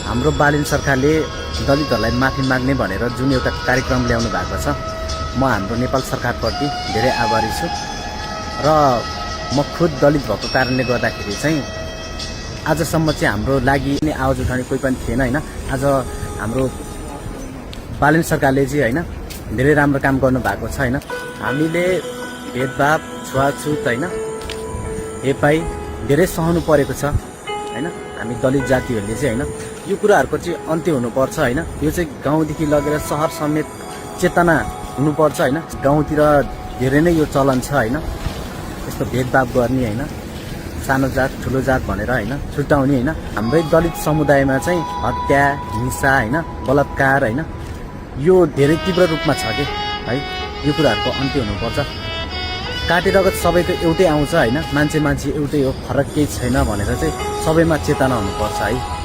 हाम्रो बालिन सरकारले दलितहरूलाई माफी माग्ने भनेर जुन एउटा कार्यक्रम ल्याउनु भएको छ, म हाम्रो नेपाल सरकारप्रति धेरै आभारी छु। र म खुद दलित भएको कारणले गर्दाखेरि चाहिँ आजसम्म चाहिँ हाम्रो लागि आवाज उठाउने कोही पनि थिएन होइन। आज हाम्रो बालिन सरकारले चाहिँ होइन धेरै राम्रो काम गर्नुभएको छ होइन। हामीले भेदभाव, छुवाछुत होइन, हेपाई धेरै सहनु परेको छ होइन। हामी दलित जातिहरूले चाहिँ होइन यो कुराहरूको चाहिँ अन्त्य हुनुपर्छ होइन। यो चाहिँ गाउँदेखि लगेर सहर समेत चेतना हुनुपर्छ होइन। गाउँतिर धेरै नै यो चलन छ होइन, यस्तो भेदभाव गर्ने होइन, सानो जात ठुलो जात भनेर होइन छुट्याउने होइन। हाम्रै दलित समुदायमा चाहिँ हत्या, हिंसा होइन, बलात्कार होइन यो धेरै तीव्र रूपमा छ कि है। यो कुराहरूको अन्त्य हुनुपर्छ। काटे रगत सबैको एउटै आउँछ होइन, मान्छे एउटै हो, फरक केही छैन भनेर चाहिँ सबैमा चेतना हुनुपर्छ है।